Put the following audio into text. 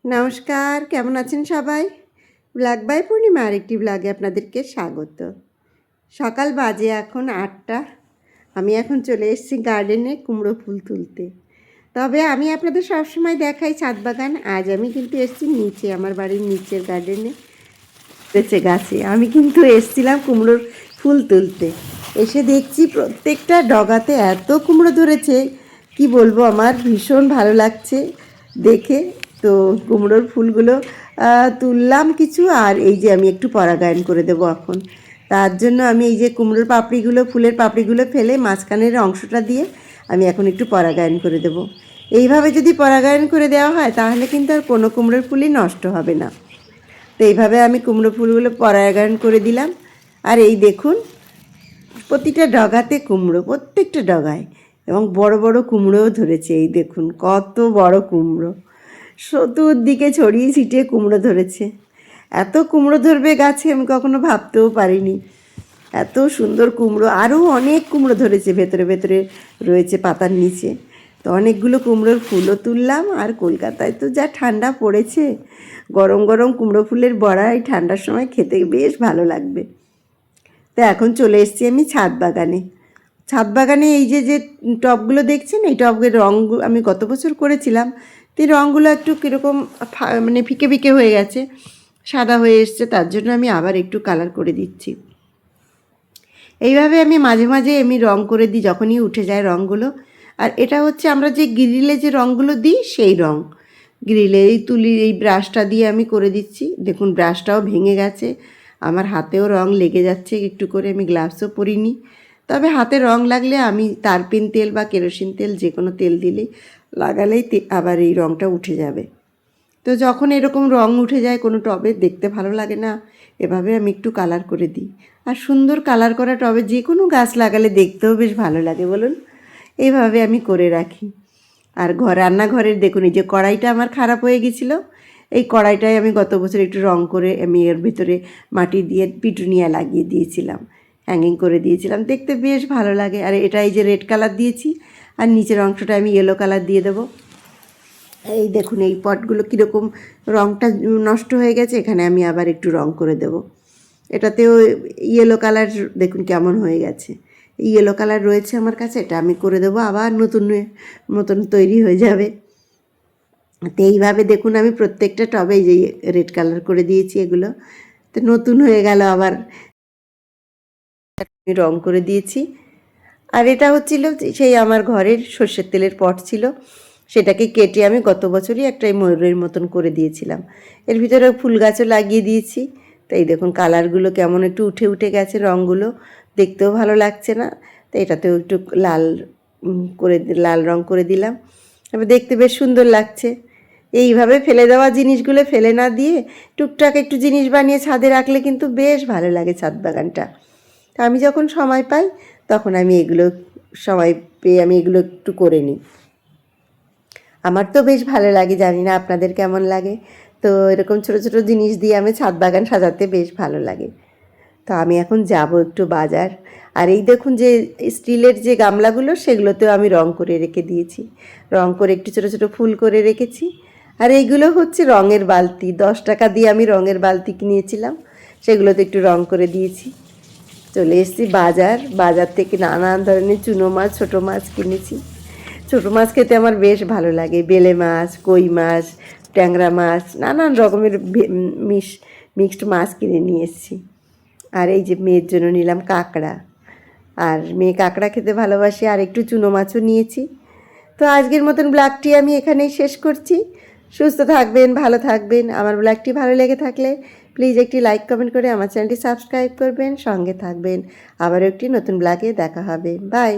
নমস্কার, কেমন আছেন সবাই? ব্লগ বাই পূর্ণিমা আরেকটি ব্লগে আপনাদেরকে স্বাগত। সকাল বাজে এখন ৮টা। আমি এখন চলে এসেছি গার্ডেনে কুমড়ো ফুল তুলতে। তবে আমি আপনাদের সবসময় দেখাই ছাদ বাগান। আজ আমি কিন্তু এসেছি নিচে, আমার বাড়ির নিচের গার্ডেনে গাছে। আমি কিন্তু এসেছিলাম কুমড়োর ফুল তুলতে। এসে দেখছি প্রত্যেকটা ডগাতে এত কুমড়ো ধরেছে, কি বলবো, আমার ভীষণ ভালো লাগছে দেখে। তো কুমড়োর ফুলগুলো তুললাম কিছু, আর এই যে আমি একটু পরাগায়ন করে দেবো এখন। তার জন্য আমি এই যে কুমড়োর পাপড়িগুলো, ফুলের পাপড়িগুলো ফেলে মাঝখানের অংশটা দিয়ে আমি এখন একটু পরাগায়ন করে দেবো। এইভাবে যদি পরাগায়ন করে দেওয়া হয় তাহলে কিন্তু আর কোনো কুমড়োর ফুলই নষ্ট হবে না। তো এইভাবে আমি কুমড়ো ফুলগুলো পরাগায়ন করে দিলাম। আর এই দেখুন, প্রতিটা ডগাতে কুমড়ো, প্রত্যেকটা ডগায়, এবং বড় বড় কুমড়োও ধরেছে। এই দেখুন কত বড় কুমড়ো, চতুর্দিকে ছড়িয়ে ছিটিয়ে কুমড়ো ধরেছে। এত কুমড়ো ধরবে গাছে আমি কখনো ভাবতেও পারিনি। এত সুন্দর কুমড়ো, আরও অনেক কুমড়ো ধরেছে ভেতরে ভেতরে রয়েছে পাতার নিচে। তো অনেকগুলো কুমড়োর ফুলও তুললাম। আর কলকাতায় তো যা ঠান্ডা পড়েছে, গরম গরম কুমড়ো ফুলের বড়া এই ঠান্ডার সময় খেতে বেশ ভালো লাগবে। তো এখন চলে এসেছি আমি ছাদ বাগানে। ছাদ বাগানে এই যে যে টবগুলো দেখছেন, এই টবের রঙগুলো আমি গত বছর করেছিলাম। তো এই রঙগুলো একটু কীরকম মানে ফিকে ফিকে হয়ে গেছে, সাদা হয়ে এসছে। তার জন্য আমি আবার একটু কালার করে দিচ্ছি। এইভাবে আমি মাঝে মাঝে আমি রং করে দিই যখনই উঠে যায় রঙগুলো। আর এটা হচ্ছে আমরা যে গ্রিলে যে রঙগুলো দিই সেই রঙ। গ্রিলে এই তুলির এই ব্রাশটা দিয়ে আমি করে দিচ্ছি। দেখুন ব্রাশটাও ভেঙে গেছে, আমার হাতেও রং লেগে যাচ্ছে একটু করে। আমি গ্লাভসও পরিনি, তবে হাতে রং লাগলে আমি তারপিন তেল বা কেরোসিন তেল যে কোনো তেল দিলেই লাগালেই আবার এই রঙটা উঠে যাবে। তো যখন এরকম রং উঠে যায় কোনো টবে, দেখতে ভালো লাগে না, এভাবে আমি একটু কালার করে দিই। আর সুন্দর কালার করা টবে যে কোনো গাছ লাগালে দেখতেও বেশ ভালো লাগে, বলুন। এইভাবে আমি করে রাখি। আর রান্নাঘরের দেখুন, এই যে কড়াইটা আমার খারাপ হয়ে গেছিলো, এই কড়াইটায় আমি গত বছর একটু রং করে আমি এর ভিতরে মাটি দিয়ে পিটুনিয়া লাগিয়ে দিয়েছিলাম, হ্যাঙ্গিং করে দিয়েছিলাম, দেখতে বেশ ভালো লাগে। আর এটা এই যে রেড কালার দিয়েছি, আর নিচের অংশটা আমি ইয়েলো কালার দিয়ে দেবো। এই দেখুন এই পটগুলো কীরকম রঙটা নষ্ট হয়ে গেছে, এখানে আমি আবার একটু রং করে দেব। এটাতেও ইয়েলো কালার দেখুন কেমন হয়ে গেছে, ইয়েলো কালার রয়েছে আমার কাছে, এটা আমি করে দেবো, আবার নতুন মতন তৈরি হয়ে যাবে। তো এইভাবে দেখুন আমি প্রত্যেকটা টবে এই যে রেড কালার করে দিয়েছি, এগুলো তো নতুন হয়ে গেল, আবার রং করে দিয়েছি। আর এটা হচ্ছিল সেই আমার ঘরের সর্ষের তেলের পট ছিল, সেটাকে কেটে আমি গত বছরই একটা ময়ূরের মতন করে দিয়েছিলাম। এর ভিতরে ফুল গাছও লাগিয়ে দিয়েছি। তাই দেখুন কালারগুলো কেমন একটু উঠে উঠে গেছে, রঙগুলো দেখতেও ভালো লাগছে না। তো এটাতেও একটু লাল রং করে দিলাম, এবার দেখতে বেশ সুন্দর লাগছে। এইভাবে ফেলে দেওয়া জিনিসগুলো ফেলে না দিয়ে টুকটাক একটু জিনিস বানিয়ে ছাদে রাখলে কিন্তু বেশ ভালো লাগে ছাদ বাগানটা। তা আমি যখন সময় পাই তখন আমি এগুলো সময় পেয়ে আমি এগুলো একটু করে নিই। আমার তো বেশ ভালো লাগে, জানি না আপনাদের কেমন লাগে। তো এরকম ছোট ছোট জিনিস দিয়ে আমি ছাদ বাগান সাজাতে বেশ ভালো লাগে। তো আমি এখন যাব একটু বাজার। আর এই দেখুন যে স্টিলের যে গামলাগুলো, সেগুলোতেও আমি রং করে রেখে দিয়েছি, রং করে একটু ছোটো ছোটো ফুল করে রেখেছি। আর এইগুলো হচ্ছে রঙের বালতি, 10 টাকা দিয়ে আমি রঙের বালতি কিনেছিলাম, সেগুলোতে একটু রং করে দিয়েছি। চলে এসেছি বাজার থেকে নানান ধরনের চুনো মাছ, ছোটো মাছ কিনেছি। ছোটো মাছ খেতে আমার বেশ ভালো লাগে, বেলে মাছ, কই মাছ, ট্যাংরা মাছ, নানান রকমের মিক্সড মাছ কিনে নিয়ে এসেছি। আর এই যে মেয়ের জন্য নিলাম কাঁকড়া, আর মেয়ে কাঁকড়া খেতে ভালোবাসে, আর একটু চুনো মাছও নিয়েছি। তো আজকের মতন ব্লগটি আমি এখানেই শেষ করছি। সুস্থ থাকবেন, ভালো থাকবেন। আমার ব্লগটি ভালো লেগে থাকলে প্লিজ একটি লাইক কমেন্ট করে আমার চ্যানেলটি সাবস্ক্রাইব করবেন, সঙ্গে থাকবেন। আবারও একটি নতুন ব্লগে দেখা হবে। বাই।